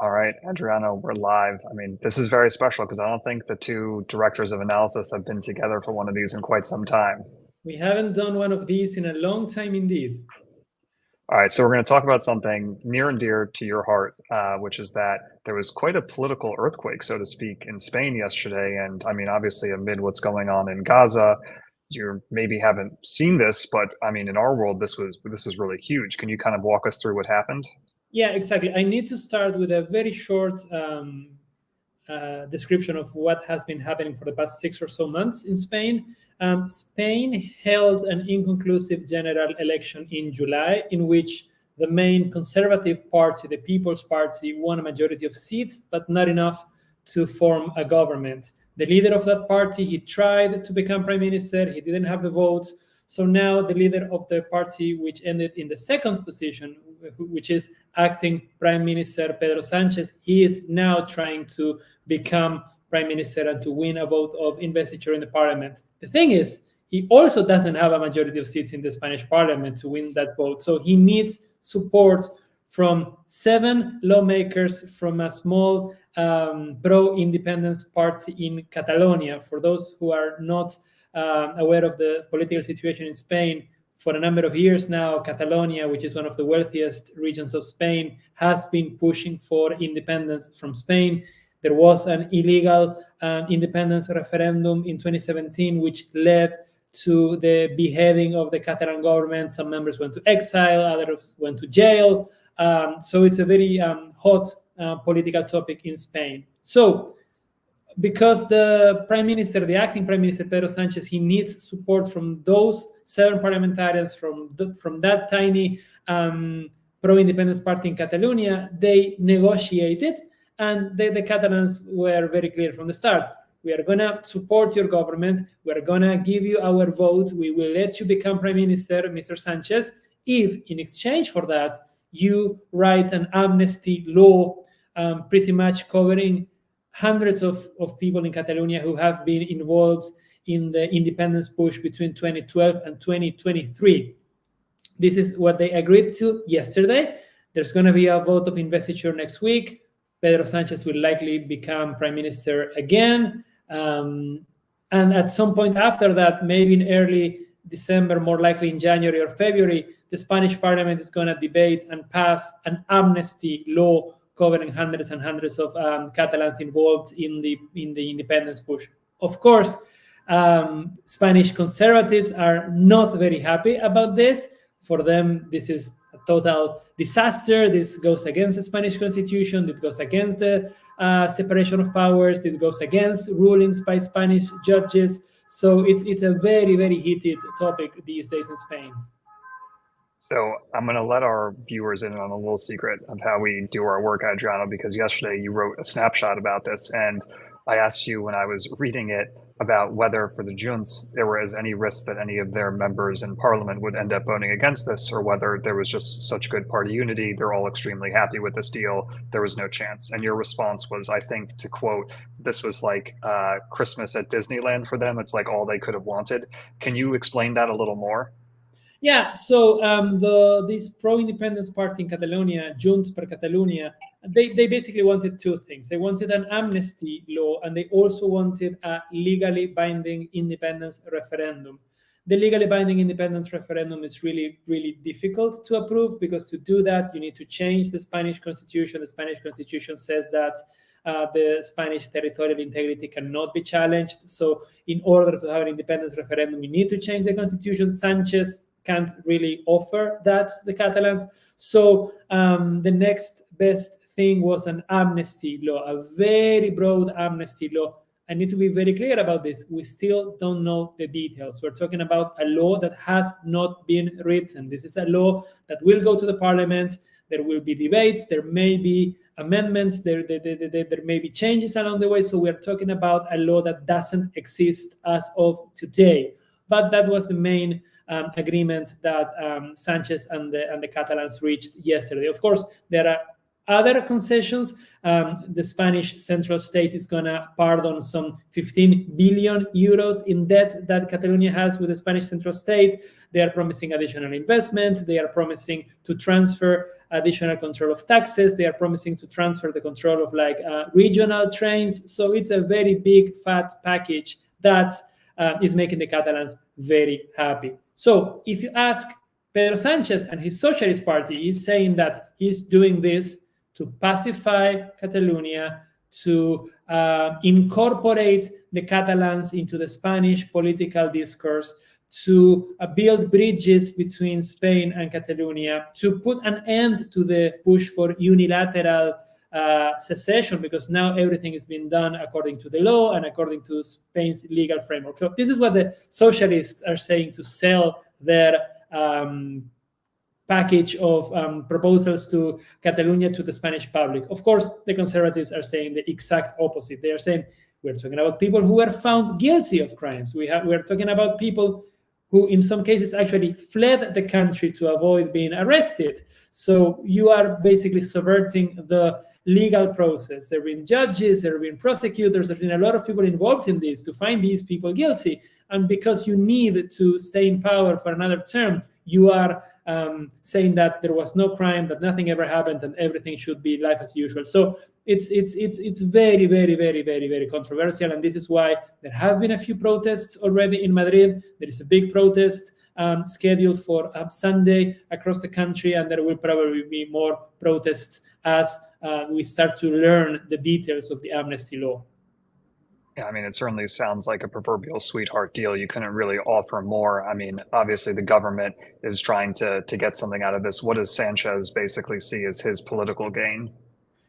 All right, Adriano, we're live. I mean, this is very special because I don't think the two directors of analysis have been together for one of these in quite some time. We haven't done one of these in a long time indeed. All right, so we're going to talk about something near and dear to your heart, which is that there was quite a political earthquake, so to speak, in Spain yesterday. And I mean, obviously, amid what's going on in Gaza, you maybe haven't seen this, but I mean, in our world, this was really huge. Can you kind of walk us through what happened? Yeah, exactly. I need to start with a very short description of what has been happening for the past 6 or so months in Spain. Spain held an inconclusive general election in July, in which the main conservative party, the People's Party, won a majority of seats, but not enough to form a government. The leader of that party, he tried to become prime minister, he didn't have the votes. So now the leader of the party, which ended in the second position, which is acting Prime Minister Pedro Sanchez, he is now trying to become Prime Minister and to win a vote of investiture in the parliament. The thing is, he also doesn't have a majority of seats in the Spanish parliament to win that vote. So he needs support from 7 lawmakers from a small pro-independence party in Catalonia. For those who are not aware of the political situation in Spain, for a number of years now, Catalonia, which is one of the wealthiest regions of Spain, has been pushing for independence from Spain. There was an illegal independence referendum in 2017, which led to the beheading of the Catalan government. Some members went to exile, others went to jail. So it's a very hot political topic in Spain. So because the prime minister, the acting prime minister, Pedro Sanchez, he needs support from those 7 parliamentarians from that tiny pro-independence party in Catalonia. They negotiated, and the Catalans were very clear from the start. We are going to support your government. We are going to give you our vote. We will let you become prime minister, Mr. Sanchez, if in exchange for that, you write an amnesty law pretty much covering hundreds of people in Catalonia who have been involved in the independence push between 2012 and 2023. This is what they agreed to yesterday. There's going to be a vote of investiture next week. Pedro Sanchez will likely become prime minister again. And at some point after that, maybe in early December, more likely in January or February, the Spanish parliament is going to debate and pass an amnesty law covering hundreds and hundreds of Catalans involved in the independence push. Of course, Spanish conservatives are not very happy about this. For them, this is a total disaster. This goes against the Spanish constitution. It goes against the separation of powers. It goes against rulings by Spanish judges. So it's a very, very heated topic these days in Spain. So I'm going to let our viewers in on a little secret of how we do our work, Adriano, because yesterday you wrote a snapshot about this, and I asked you when I was reading it about whether for the Junts there was any risk that any of their members in parliament would end up voting against this, or whether there was just such good party unity, they're all extremely happy with this deal, there was no chance. And your response was, I think, to quote, this was like Christmas at Disneyland for them. It's like all they could have wanted. Can you explain that a little more? Yeah, so this pro-independence party in Catalonia, Junts per Catalunya, they basically wanted 2 things. They wanted an amnesty law, and they also wanted a legally binding independence referendum. The legally binding independence referendum is really, really difficult to approve, because to do that, you need to change the Spanish constitution. The Spanish constitution says that the Spanish territorial integrity cannot be challenged. So in order to have an independence referendum, you need to change the constitution. Sanchez can't really offer that to the Catalans. So the next best thing was an amnesty law, a very broad amnesty law. I need to be very clear about this. We still don't know the details. We're talking about a law that has not been written. This is a law that will go to the parliament. There will be debates. There may be amendments. There may be changes along the way. So we're talking about a law that doesn't exist as of today. But that was the main agreement that Sanchez and the Catalans reached yesterday. Of course, there are other concessions. The Spanish central state is going to pardon some 15 billion euros in debt that Catalonia has with the Spanish central state. They are promising additional investment. They are promising to transfer additional control of taxes. They are promising to transfer the control of regional trains. So it's a very big, fat package that is making the Catalans very happy. So if you ask Pedro Sanchez and his Socialist Party, is saying that he's doing this to pacify Catalonia, to incorporate the Catalans into the Spanish political discourse, to build bridges between Spain and Catalonia, to put an end to the push for unilateral secession, because now everything is being done according to the law and according to Spain's legal framework. So this is what the socialists are saying to sell their package of proposals to Catalonia to the Spanish public. Of course, the conservatives are saying the exact opposite. They are saying we're talking about people who were found guilty of crimes. We're talking about people who in some cases actually fled the country to avoid being arrested. So you are basically subverting the legal process. There have been judges, there have been prosecutors, there have been a lot of people involved in this to find these people guilty. And because you need to stay in power for another term, you are saying that there was no crime, that nothing ever happened, and everything should be life as usual. So it's very, very, very, very, very controversial, and this is why there have been a few protests already in Madrid. There is a big protest scheduled for Sunday across the country, and there will probably be more protests as we start to learn the details of the amnesty law. Yeah, I mean, it certainly sounds like a proverbial sweetheart deal. You couldn't really offer more. I mean, obviously the government is trying to get something out of this. What does Sanchez basically see as his political gain?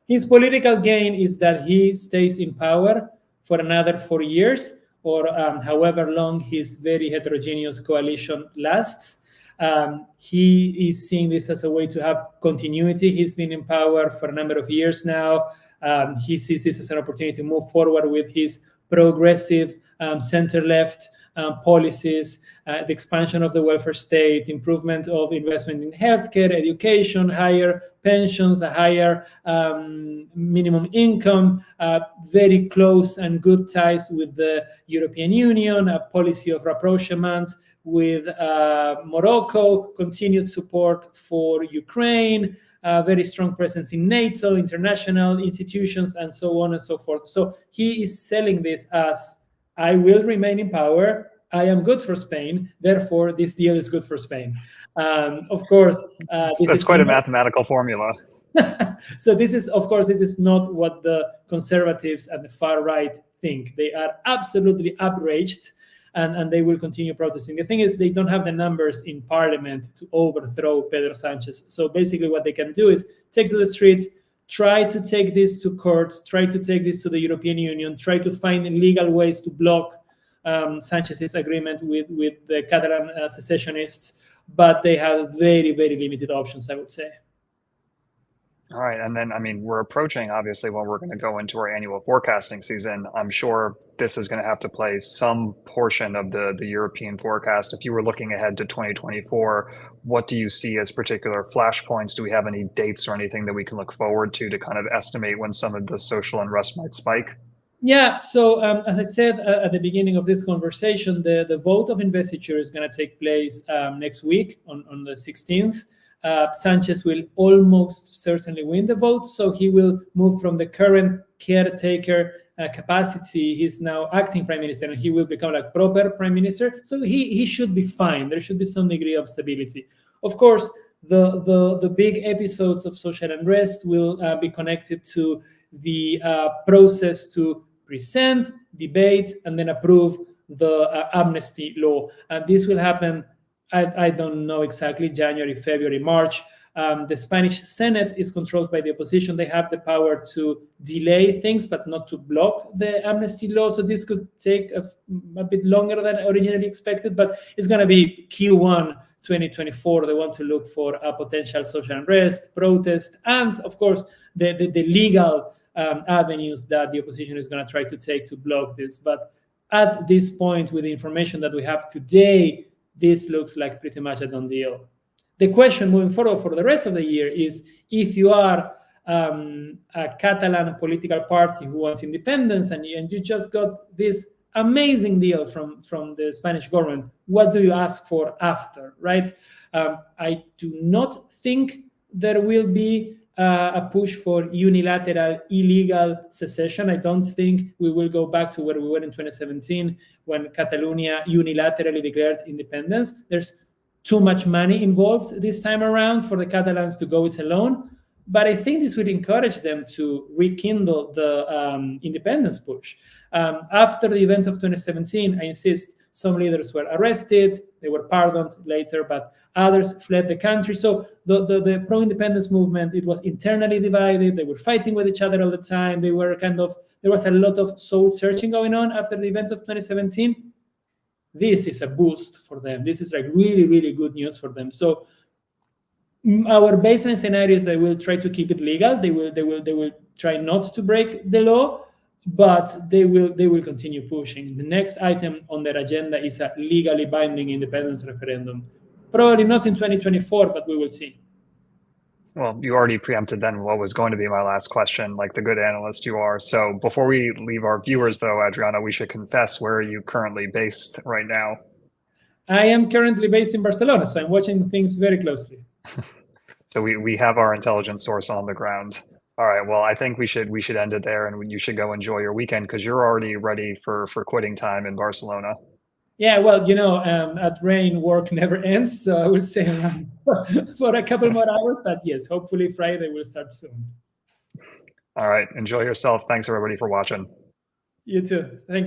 His political gain is that he stays in power for another 4 years, or however long his very heterogeneous coalition lasts. He is seeing this as a way to have continuity. He's been in power for a number of years now. He sees this as an opportunity to move forward with his progressive center-left policies, the expansion of the welfare state, improvement of investment in healthcare, education, higher pensions, a higher minimum income, very close and good ties with the European Union, a policy of rapprochement with Morocco, continued support for Ukraine, very strong presence in NATO, international institutions, and so on and so forth. So he is selling this as, I will remain in power, I am good for Spain, therefore this deal is good for Spain. Of course, that's quite a mathematical formula. So this is not what the conservatives and the far right think. They are absolutely outraged, and they will continue protesting. The thing is, they don't have the numbers in parliament to overthrow Pedro Sanchez. So basically what they can do is take to the streets, try to take this to courts, try to take this to the European Union, try to find legal ways to block Sanchez's agreement with the Catalan secessionists, but they have very, very limited options, I would say. All right. And then, I mean, we're approaching, obviously, when we're going to go into our annual forecasting season. I'm sure this is going to have to play some portion of the European forecast. If you were looking ahead to 2024, what do you see as particular flashpoints? Do we have any dates or anything that we can look forward to kind of estimate when some of the social unrest might spike? Yeah, so as I said at the beginning of this conversation, the vote of investiture is going to take place next week on the 16th. Sanchez will almost certainly win the vote, so he will move from the current caretaker capacity. He's now acting prime minister, and he will become like proper prime minister. So he should be fine. There should be some degree of stability. Of course, the big episodes of social unrest will be connected to the process to present, debate, and then approve the amnesty law. And this will happen, I don't know exactly, January, February, March. The Spanish Senate is controlled by the opposition. They have the power to delay things, but not to block the amnesty law. So this could take a bit longer than originally expected, but it's going to be Q1 2024. They want to look for a potential social unrest, protest, and of course, the legal avenues that the opposition is going to try to take to block this. But at this point, with the information that we have today, this looks like pretty much a done deal. The question moving forward for the rest of the year is, if you are a Catalan political party who wants independence, and you just got this amazing deal from the Spanish government. What do you ask for after, right? I do not think there will be a push for unilateral, illegal secession. I don't think we will go back to where we were in 2017 when Catalonia unilaterally declared independence. There's too much money involved this time around for the Catalans to go it alone. But I think this would encourage them to rekindle the independence push. After the events of 2017, I insist, some leaders were arrested, they were pardoned later, but others fled the country. So the pro-independence movement, it was internally divided. They were fighting with each other all the time. There was a lot of soul searching going on after the events of 2017. This is a boost for them. This is like really, really good news for them. So our baseline scenario is they will try to keep it legal. They will try not to break the law, but they will continue pushing. The next item on their agenda is a legally binding independence referendum. Probably not in 2024, but we will see. Well, you already preempted then what was going to be my last question, like the good analyst you are. So before we leave our viewers, though, Adriano, we should confess, where are you currently based right now? I am currently based in Barcelona, so I'm watching things very closely. So we have our intelligence source on the ground. All right. Well, I think we should end it there, and you should go enjoy your weekend because you're already ready for quitting time in Barcelona. Yeah, well, at RANE, work never ends, so I will stay around for a couple more hours. But yes, hopefully Friday will start soon. All right. Enjoy yourself. Thanks, everybody, for watching. You too. Thanks.